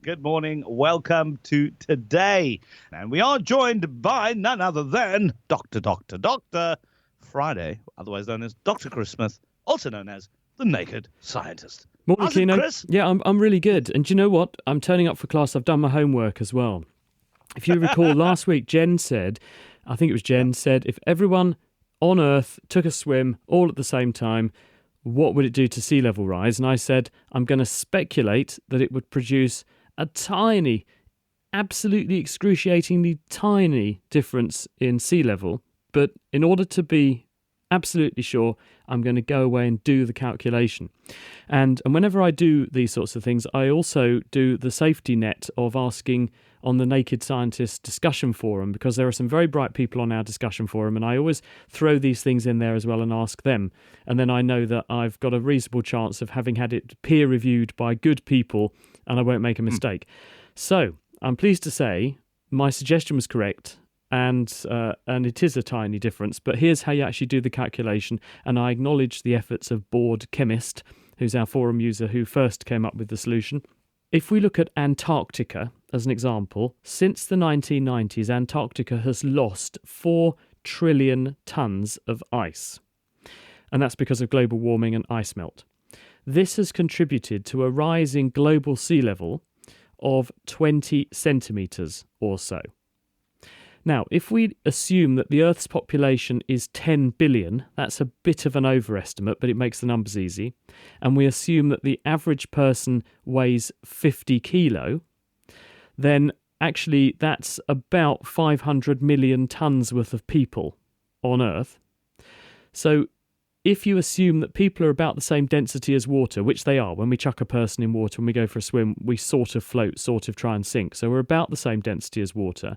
Good morning. Welcome to today. And we are joined by none other than Dr. Friday, otherwise known as Dr. Chris Smith, also known as the Naked Scientist. Morning, How's it, Keno. Chris? Yeah, I'm really good. And do you know what? I'm turning up for class. I've done my homework as well. If you recall, last week, Jen said, if everyone on Earth took a swim all at the same time, what would it do to sea level rise? And I said, I'm going to speculate that it would produce a tiny, absolutely excruciatingly tiny difference in sea level. But in order to be absolutely sure, I'm going to go away and do the calculation. And whenever I do these sorts of things, I also do the safety net of asking on the Naked Scientist discussion forum, because there are some very bright people on our discussion forum, and I always throw these things in there as well and ask them. And then I know that I've got a reasonable chance of having had it peer reviewed by good people, and I won't make a mistake. So I'm pleased to say my suggestion was correct. And it is a tiny difference, but here's how you actually do the calculation. And I acknowledge the efforts of Board Chemist, who's our forum user who first came up with the solution. If we look at Antarctica as an example, since the 1990s, Antarctica has lost 4 trillion tonnes of ice. And that's because of global warming and ice melt. This has contributed to a rise in global sea level of 20 centimetres or so. Now, if we assume that the Earth's population is 10 billion, that's a bit of an overestimate, but it makes the numbers easy, and we assume that the average person weighs 50 kilo, then actually that's about 500 million tonnes worth of people on Earth. So if you assume that people are about the same density as water, which they are, when we chuck a person in water, when we go for a swim, we sort of float, sort of try and sink. So we're about the same density as water.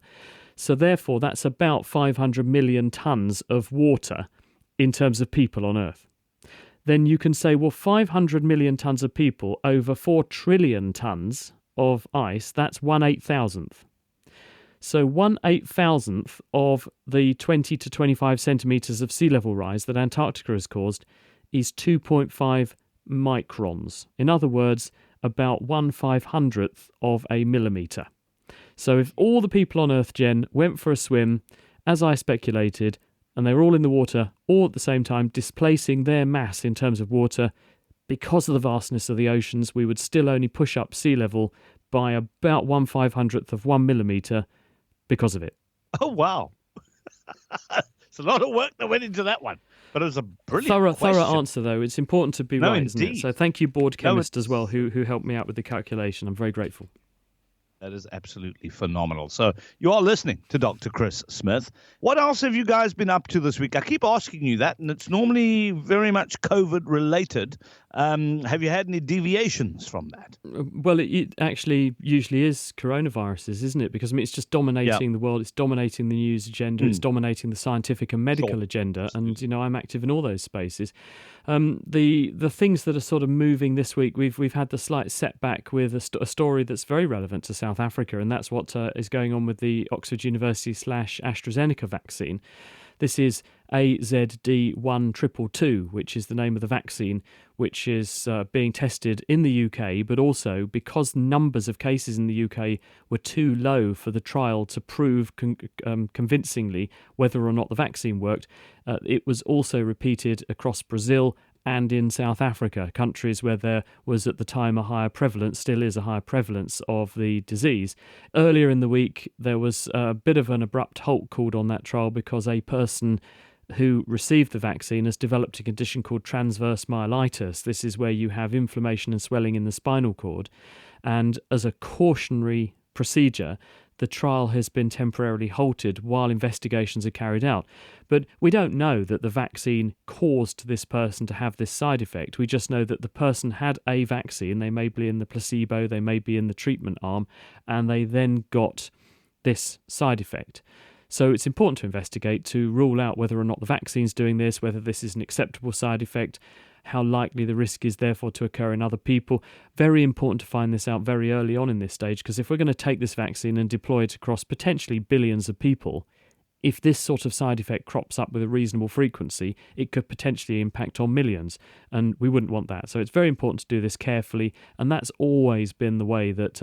So therefore, that's about 500 million tonnes of water in terms of people on Earth. Then you can say, well, 500 million tonnes of people over 4 trillion tonnes of ice, that's 1/8,000th. So 1/8,000th of the 20 to 25 centimetres of sea level rise that Antarctica has caused is 2.5 microns. In other words, about 1/500th of a millimetre. So if all the people on Earth, Jen, went for a swim, as I speculated, and they were all in the water all at the same time, displacing their mass in terms of water, because of the vastness of the oceans, we would still only push up sea level by about 1/500th of 1 millimetre because of it. Oh, wow. It's a lot of work that went into that one. But it was a brilliant thorough answer, though. It's important to be right, indeed. isn't it? So thank you, Board Chemist, as well, who helped me out with the calculation. I'm very grateful. That is absolutely phenomenal. So you are listening to Dr. Chris Smith. What else have you guys been up to this week? I keep asking you that, and it's normally very much COVID related. Have you had any deviations from that? Well, it actually usually is coronaviruses, isn't it? Because I mean, it's just dominating the world. It's dominating the news agenda. It's dominating the scientific and medical agenda. And, I'm active in all those spaces. The things that are sort of moving this week, we've had the slight setback with a story that's very relevant to South Africa, and that's what is going on with the Oxford University / AstraZeneca vaccine. This is AZD1222, which is the name of the vaccine, which is being tested in the UK, but also because numbers of cases in the UK were too low for the trial to prove convincingly whether or not the vaccine worked, it was also repeated across Brazil and in South Africa, countries where there was at the time a higher prevalence, still is a higher prevalence of the disease. Earlier in the week, there was a bit of an abrupt halt called on that trial because a person who received the vaccine has developed a condition called transverse myelitis. This is where you have inflammation and swelling in the spinal cord. And as a cautionary procedure, the trial has been temporarily halted while investigations are carried out. But we don't know that the vaccine caused this person to have this side effect. We just know that the person had a vaccine. They may be in the placebo, they may be in the treatment arm, and they then got this side effect. So it's important to investigate to rule out whether or not the vaccine's doing this, whether this is an acceptable side effect, how likely the risk is therefore to occur in other people. Very important to find this out very early on in this stage, because if we're going to take this vaccine and deploy it across potentially billions of people, if this sort of side effect crops up with a reasonable frequency, it could potentially impact on millions, and we wouldn't want that. So it's very important to do this carefully, and that's always been the way that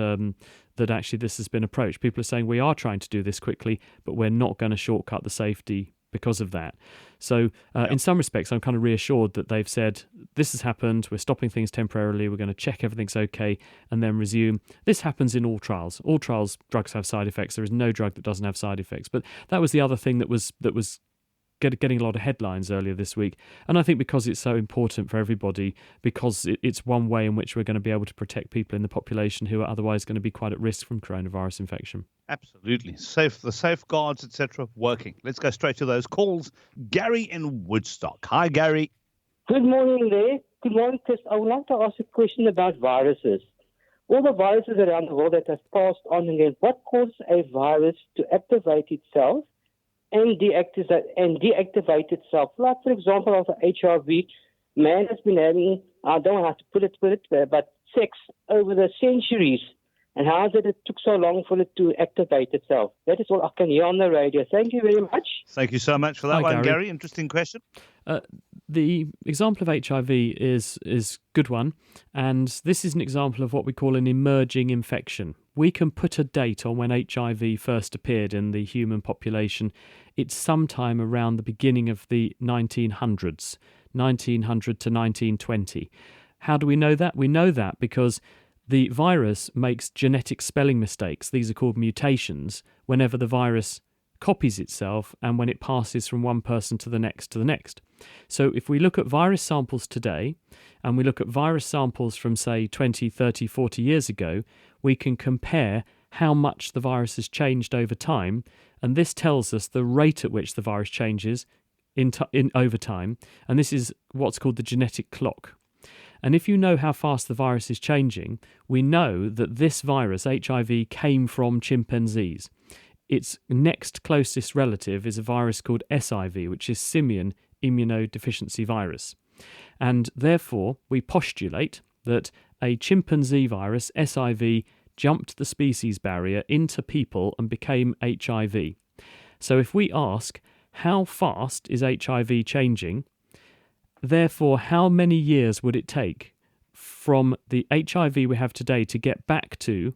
that actually this has been approached. People are saying we are trying to do this quickly, but we're not going to shortcut the safety because of that. So in some respects, I'm kind of reassured that they've said, this has happened, we're stopping things temporarily, we're going to check everything's okay, and then resume. This happens in all trials. All trials, drugs have side effects. There is no drug that doesn't have side effects. But that was the other thing that was getting a lot of headlines earlier this week. And I think because it's so important for everybody, because it's one way in which we're going to be able to protect people in the population who are otherwise going to be quite at risk from coronavirus infection. Absolutely. The safeguards, etc., working. Let's go straight to those calls. Gary in Woodstock. Hi, Gary. Good morning there. Good morning, Chris. I would like to ask a question about viruses. All the viruses around the world that have passed on again, what causes a virus to activate itself and deactivate itself? Like, for example, of HIV, man has been having, I don't have to put it, but sex over the centuries. And how is it took so long for it to activate itself? That is all I can hear on the radio. Thank you very much. Thank you so much for that one, Gary. Interesting question. The example of HIV is a good one, and this is an example of what we call an emerging infection. We can put a date on when HIV first appeared in the human population. It's sometime around the beginning of the 1900s, 1900 to 1920. How do we know that? We know that because the virus makes genetic spelling mistakes. These are called mutations whenever the virus copies itself and when it passes from one person to the next to the next. So if we look at virus samples today and we look at virus samples from, say, 20, 30, 40 years ago, we can compare how much the virus has changed over time, and this tells us the rate at which the virus changes in over time, and this is what's called the genetic clock. And if you know how fast the virus is changing, we know that this virus, HIV, came from chimpanzees. Its next closest relative is a virus called SIV, which is simian immunodeficiency virus. And therefore, we postulate that a chimpanzee virus, SIV, jumped the species barrier into people and became HIV. So if we ask, how fast is HIV changing? Therefore, how many years would it take from the HIV we have today to get back to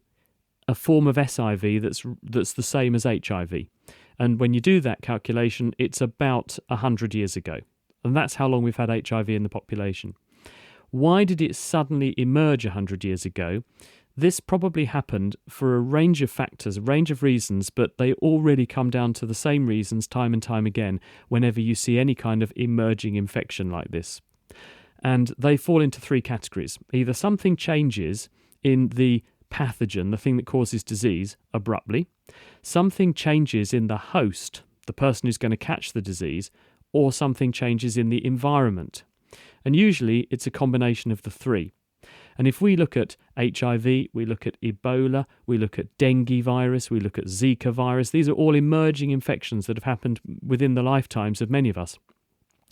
a form of SIV that's the same as HIV? And when you do that calculation, it's about 100 years ago. And that's how long we've had HIV in the population. Why did it suddenly emerge 100 years ago? This probably happened for a range of factors, a range of reasons, but they all really come down to the same reasons time and time again whenever you see any kind of emerging infection like this. And they fall into three categories. Either something changes in the pathogen, the thing that causes disease, abruptly, something changes in the host, the person who's going to catch the disease, or something changes in the environment. And usually it's a combination of the three. And if we look at HIV, we look at Ebola, we look at dengue virus, we look at Zika virus, these are all emerging infections that have happened within the lifetimes of many of us.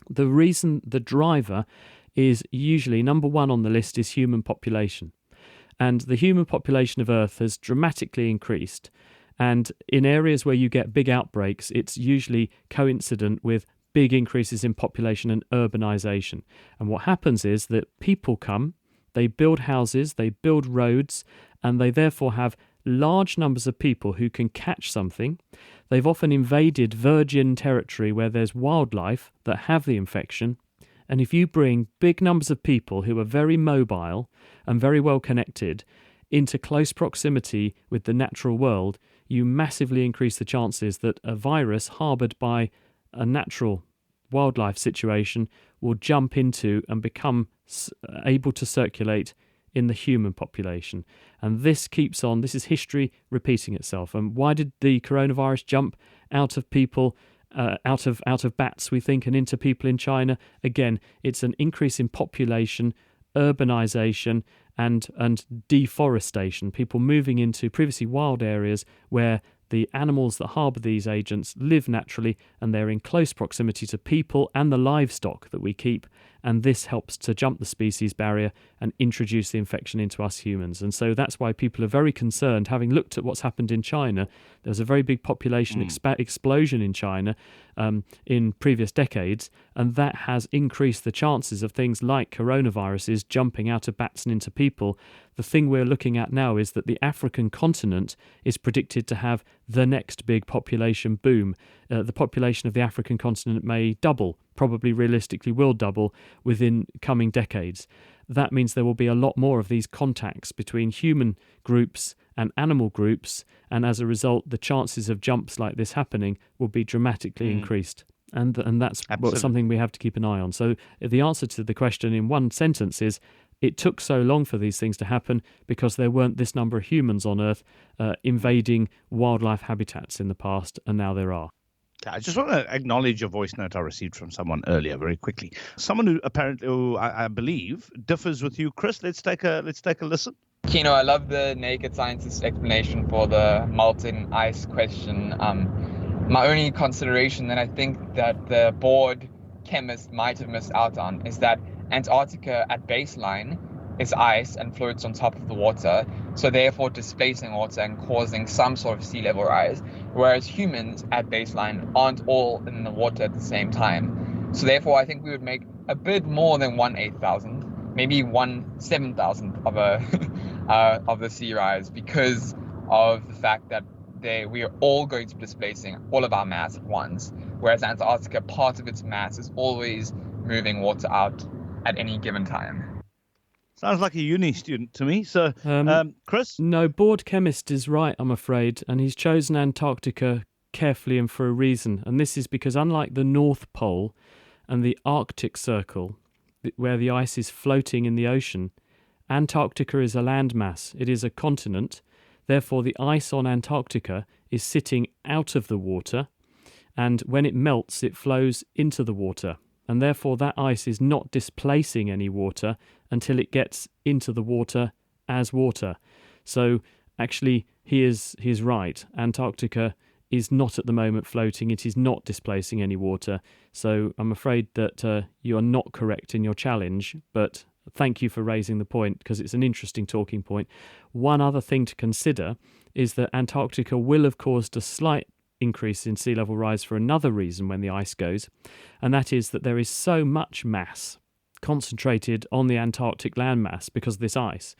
The reason, the driver, is usually number one on the list is human population. And the human population of Earth has dramatically increased. And in areas where you get big outbreaks, it's usually coincident with big increases in population and urbanization. And what happens is that people come, they build houses, they build roads, and they therefore have large numbers of people who can catch something. They've often invaded virgin territory where there's wildlife that have the infection. And if you bring big numbers of people who are very mobile and very well connected into close proximity with the natural world, you massively increase the chances that a virus harboured by a natural wildlife situation will jump into and become able to circulate in the human population. And this keeps on, this is history repeating itself. And why did the coronavirus jump out of people, out of bats, we think, and into people in China? Again, it's an increase in population, urbanization, and deforestation, people moving into previously wild areas where the animals that harbour these agents live naturally and they're in close proximity to people and the livestock that we keep, and this helps to jump the species barrier and introduce the infection into us humans. And so that's why people are very concerned. Having looked at what's happened in China, there was a very big population explosion in China in previous decades, and that has increased the chances of things like coronaviruses jumping out of bats and into people. The thing we're looking at now is that the African continent is predicted to have the next big population boom. The population of the African continent may double, probably realistically will double within coming decades. That means there will be a lot more of these contacts between human groups and animal groups, and as a result, the chances of jumps like this happening will be dramatically increased. And that's something we have to keep an eye on. So the answer to the question in one sentence is, it took so long for these things to happen because there weren't this number of humans on Earth invading wildlife habitats in the past, and now there are. I just want to acknowledge a voice note I received from someone earlier very quickly. Someone who apparently, I believe, differs with you, Chris. Let's take a listen. Kino, I love the naked scientist explanation for the molten ice question. My only consideration that I think that the bored chemist might have missed out on is that Antarctica at baseline is ice and floats on top of the water, so therefore displacing water and causing some sort of sea level rise, whereas humans at baseline aren't all in the water at the same time. So therefore I think we would make a bit more than 1/8,000, maybe 1/7,000 of of the sea rise, because of the fact that we are all going to be displacing all of our mass at once, whereas Antarctica, part of its mass is always moving water out at any given time. Sounds like a uni student to me. So, Chris? No, bored chemist is right, I'm afraid, and he's chosen Antarctica carefully and for a reason. And this is because unlike the North Pole and the Arctic Circle, where the ice is floating in the ocean, Antarctica is a landmass. It is a continent. Therefore, the ice on Antarctica is sitting out of the water, and when it melts, it flows into the water. And therefore, that ice is not displacing any water until it gets into the water as water. So, actually, he is right. Antarctica is not at the moment floating. It is not displacing any water. So, I'm afraid that you are not correct in your challenge, but thank you for raising the point, because it's an interesting talking point. One other thing to consider is that Antarctica will have caused a slight increase in sea level rise for another reason when the ice goes, and that is that there is so much mass concentrated on the Antarctic landmass because of this ice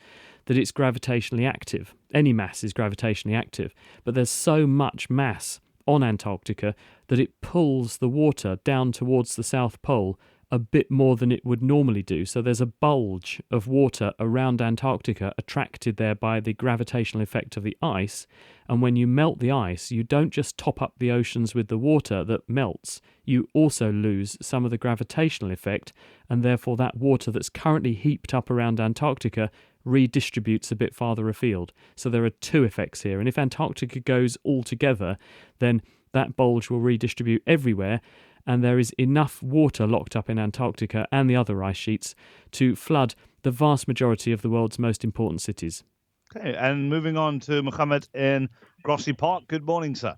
that it's gravitationally active. Any mass is gravitationally active, but there's so much mass on Antarctica that it pulls the water down towards the South Pole a bit more than it would normally do. So there's a bulge of water around Antarctica attracted there by the gravitational effect of the ice. And when you melt the ice, you don't just top up the oceans with the water that melts, you also lose some of the gravitational effect, and therefore that water that's currently heaped up around Antarctica redistributes a bit farther afield. So there are two effects here. And if Antarctica goes all together, then that bulge will redistribute everywhere, and there is enough water locked up in Antarctica and the other ice sheets to flood the vast majority of the world's most important cities. Okay, and moving on to Mohammed in Grossie Park. Good morning, sir.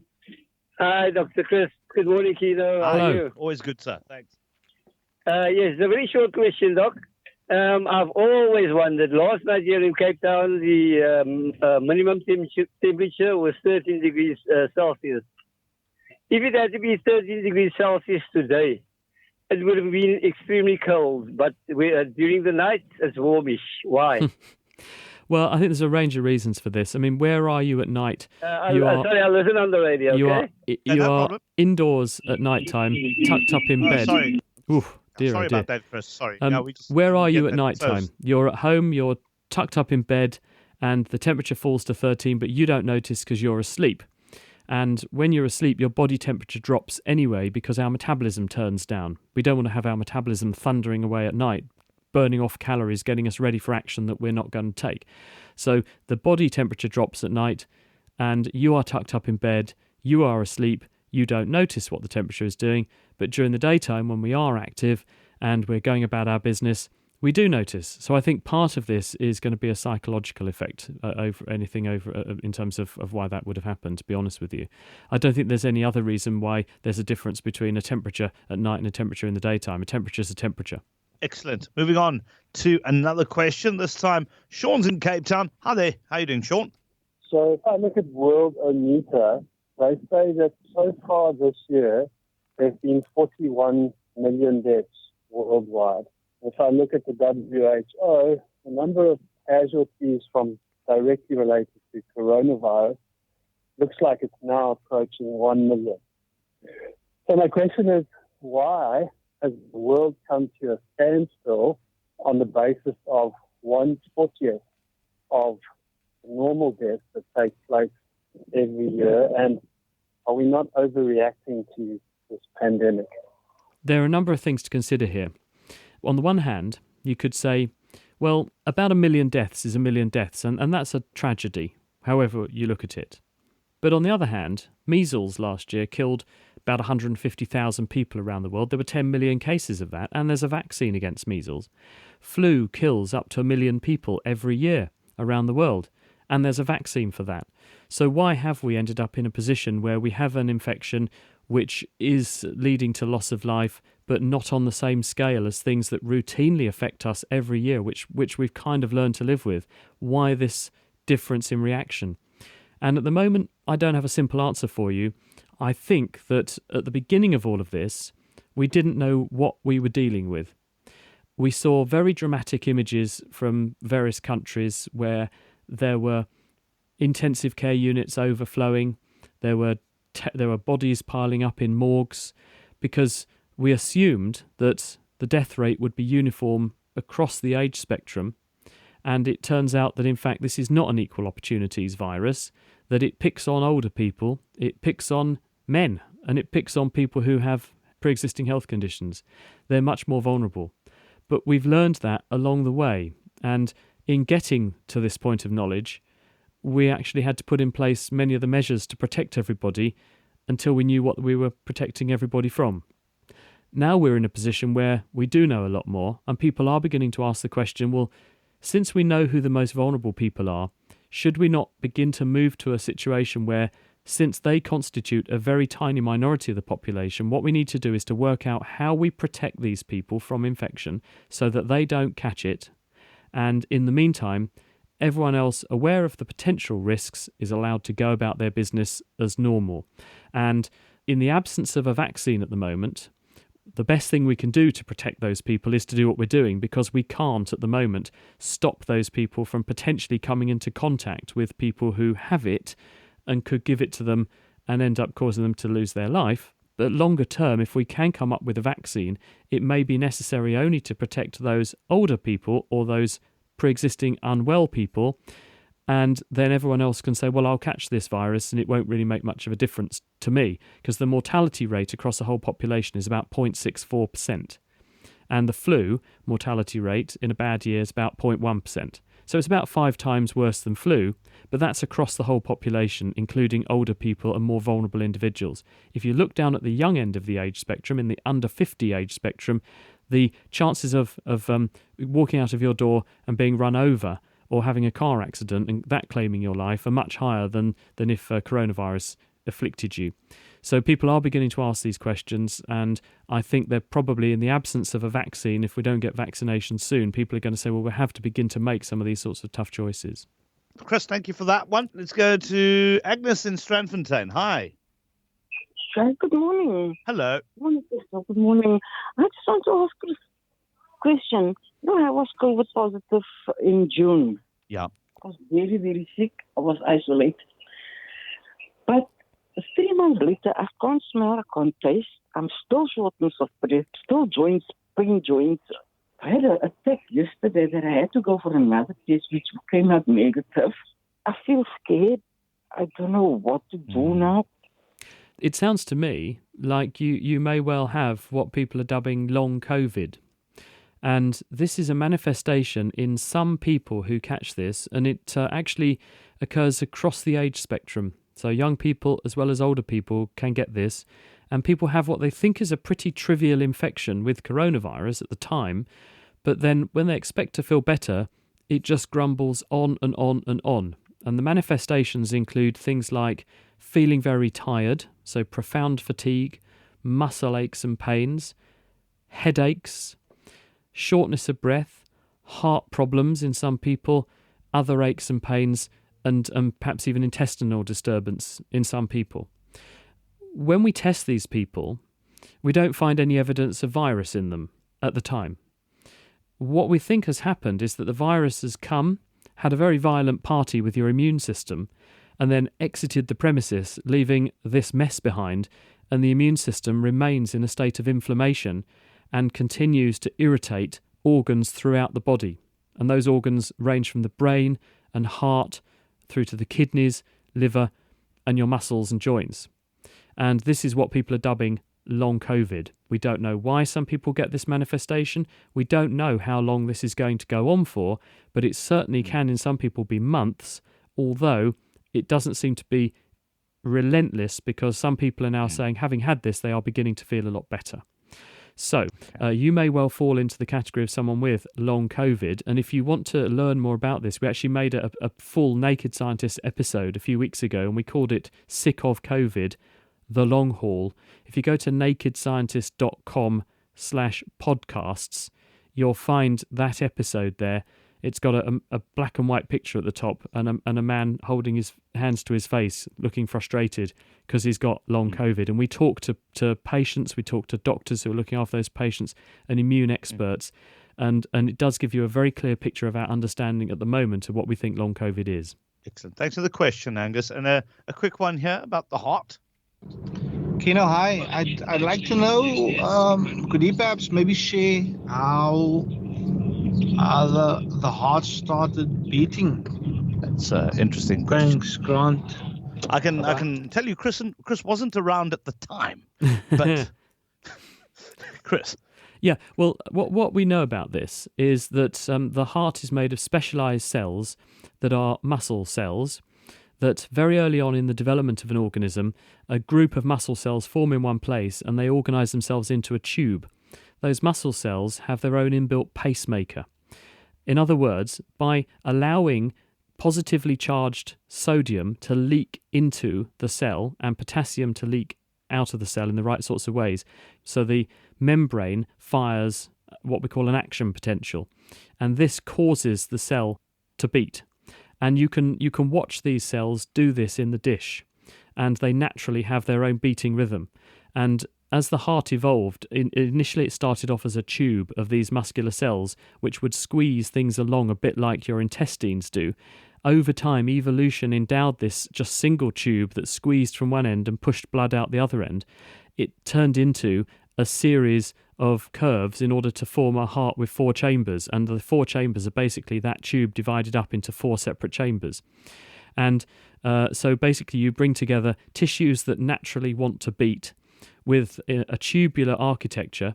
Hi, Dr. Chris. Good morning, Kino. How Hello. are you? Always good, sir. Thanks. Yes, a very short question, Doc. I've always wondered, last night here in Cape Town, the minimum temperature was 13 degrees Celsius. If it had to be 13 degrees Celsius today, it would have been extremely cold. But during the night, it's warmish. Why? Well, I think there's a range of reasons for this. I mean, where are you at night? Sorry, I listen on the radio, okay? You are indoors at night time, tucked up in bed. Sorry. Oof, dear, Sorry oh dear. about that, Chris. Sorry. Where are you at night time? You're at home, you're tucked up in bed, and the temperature falls to 13, but you don't notice because you're asleep. And when you're asleep, your body temperature drops anyway because our metabolism turns down. We don't want to have our metabolism thundering away at night, burning off calories, getting us ready for action that we're not going to take. So the body temperature drops at night, and you are tucked up in bed, you are asleep, you don't notice what the temperature is doing, but during the daytime when we are active and we're going about our business, we do notice. So I think part of this is going to be a psychological effect in terms of why that would have happened, to be honest with you. I don't think there's any other reason why there's a difference between a temperature at night and a temperature in the daytime. A temperature is a temperature. Excellent. Moving on to another question. This time, Sean's in Cape Town. Hi there. How you doing, Sean? So if I look at World Ometer, they say that so far this year, there have been 41 million deaths worldwide. If I look at the WHO, the number of casualties from directly related to coronavirus looks like it's now approaching 1 million. So my question is, why has the world come to a standstill on the basis of 1/40th of normal deaths that take place every year? And are we not overreacting to this pandemic? There are a number of things to consider here. On the one hand, you could say, well, about 1 million deaths is 1 million deaths, and that's a tragedy, however you look at it. But on the other hand, measles last year killed about 150,000 people around the world. There were 10 million cases of that, and there's a vaccine against measles. Flu kills up to 1 million people every year around the world, and there's a vaccine for that. So why have we ended up in a position where we have an infection which is leading to loss of life, but not on the same scale as things that routinely affect us every year, which we've kind of learned to live with? Why this difference in reaction? And at the moment, I don't have a simple answer for you. I think that at the beginning of all of this, we didn't know what we were dealing with. We saw very dramatic images from various countries where there were intensive care units overflowing. There were bodies piling up in morgues because we assumed that the death rate would be uniform across the age spectrum. And it turns out that, in fact, this is not an equal opportunities virus, that it picks on older people, it picks on men, and it picks on people who have pre-existing health conditions. They're much more vulnerable. But we've learned that along the way. And in getting to this point of knowledge, we actually had to put in place many of the measures to protect everybody until we knew what we were protecting everybody from. Now we're in a position where we do know a lot more, and people are beginning to ask the question, well, since we know who the most vulnerable people are, should we not begin to move to a situation where, since they constitute a very tiny minority of the population, what we need to do is to work out how we protect these people from infection so that they don't catch it. And in the meantime, everyone else aware of the potential risks is allowed to go about their business as normal. And in the absence of a vaccine at the moment, the best thing we can do to protect those people is to do what we're doing, because we can't at the moment stop those people from potentially coming into contact with people who have it and could give it to them and end up causing them to lose their life. But longer term, if we can come up with a vaccine, it may be necessary only to protect those older people or those pre-existing unwell people, and then everyone else can say, well, I'll catch this virus and it won't really make much of a difference to me, because the mortality rate across the whole population is about 0.64%. And the flu mortality rate in a bad year is about 0.1%. So it's about 5 times worse than flu, but that's across the whole population, including older people and more vulnerable individuals. If you look down at the young end of the age spectrum, in the under 50 age spectrum, the chances of walking out of your door and being run over or having a car accident and that claiming your life are much higher than if coronavirus afflicted you. So people are beginning to ask these questions, and I think they're probably, in the absence of a vaccine, if we don't get vaccination soon, people are going to say, well, we have to begin to make some of these sorts of tough choices. Chris, thank you for that one. Let's go to Agnes in Strandfontein. Hi. Good morning. Hello. Good morning. I just want to ask a question. I was COVID positive in June. Yeah. I was very, very sick. I was isolated. But 3 months later, I can't smell, I can't taste. I'm still shortness of breath, still joints, pain joints. I had an attack yesterday that I had to go for another test, which came out negative. I feel scared. I don't know what to do now. It sounds to me like you may well have what people are dubbing long COVID. And this is a manifestation in some people who catch this, and it actually occurs across the age spectrum. So young people as well as older people can get this, and people have what they think is a pretty trivial infection with coronavirus at the time, but then when they expect to feel better, it just grumbles on and on and on. And the manifestations include things like feeling very tired, so profound fatigue, muscle aches and pains, headaches, shortness of breath, heart problems in some people, other aches and pains, and perhaps even intestinal disturbance in some people. When we test these people, we don't find any evidence of virus in them at the time. What we think has happened is that the virus has come, had a very violent party with your immune system, and then exited the premises, leaving this mess behind, and the immune system remains in a state of inflammation and continues to irritate organs throughout the body. And those organs range from the brain and heart through to the kidneys, liver, and your muscles and joints. And this is what people are dubbing long COVID. We don't know why some people get this manifestation. We don't know how long this is going to go on for, but it certainly can in some people be months, although it doesn't seem to be relentless, because some people are now saying, having had this, they are beginning to feel a lot better. So you may well fall into the category of someone with long COVID. And if you want to learn more about this, we actually made a full Naked Scientist episode a few weeks ago, and we called it Sick of COVID, The Long Haul. If you go to nakedscientist.com/podcasts, you'll find that episode there. It's got a black and white picture at the top and a man holding his hands to his face, looking frustrated because he's got long COVID. And we talk to patients, we talk to doctors who are looking after those patients, and immune experts. And it does give you a very clear picture of our understanding at the moment of what we think long COVID is. Excellent. Thanks for the question, Angus. And a quick one here about the heart. Keno, hi. I'd like to know, could you perhaps maybe share how the heart started beating? That's interesting question. Thanks, Grant. I can tell you, Chris wasn't around at the time, but Chris. Yeah, well, what we know about this is that the heart is made of specialised cells that are muscle cells, that very early on in the development of an organism, a group of muscle cells form in one place and they organise themselves into a tube. Those muscle cells have their own inbuilt pacemaker. In other words, by allowing positively charged sodium to leak into the cell and potassium to leak out of the cell in the right sorts of ways, so the membrane fires what we call an action potential, and this causes the cell to beat. And you can watch these cells do this in the dish, and they naturally have their own beating rhythm. And as the heart evolved, initially it started off as a tube of these muscular cells which would squeeze things along a bit like your intestines do. Over time, evolution endowed this just single tube that squeezed from one end and pushed blood out the other end. It turned into a series of curves in order to form a heart with 4 chambers, and the 4 chambers are basically that tube divided up into 4 separate chambers. And so basically you bring together tissues that naturally want to beat with a tubular architecture,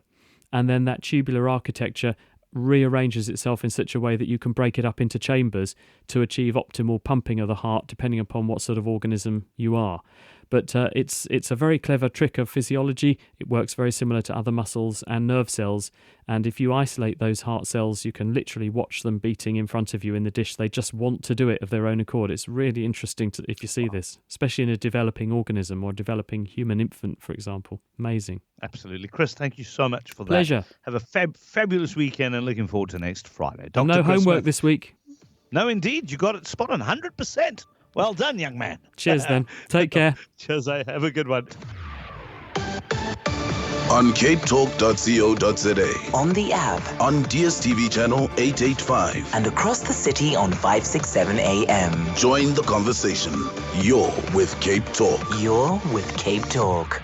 and then that tubular architecture rearranges itself in such a way that you can break it up into chambers to achieve optimal pumping of the heart, depending upon what sort of organism you are. But it's a very clever trick of physiology. It works very similar to other muscles and nerve cells. And if you isolate those heart cells, you can literally watch them beating in front of you in the dish. They just want to do it of their own accord. It's really interesting if you see this, especially in a developing organism or a developing human infant, for example. Amazing. Absolutely. Chris, thank you so much for that. Pleasure. Have a fabulous weekend and looking forward to next Friday. Dr. No Chris homework Smith. this week. No, indeed. You got it spot on, 100%. Well done, young man. Cheers then. Take care. Cheers. Have a good one. On capetalk.co.za. On the app. On DSTV channel 885. And across the city on 567 AM. Join the conversation. You're with Cape Talk. You're with Cape Talk.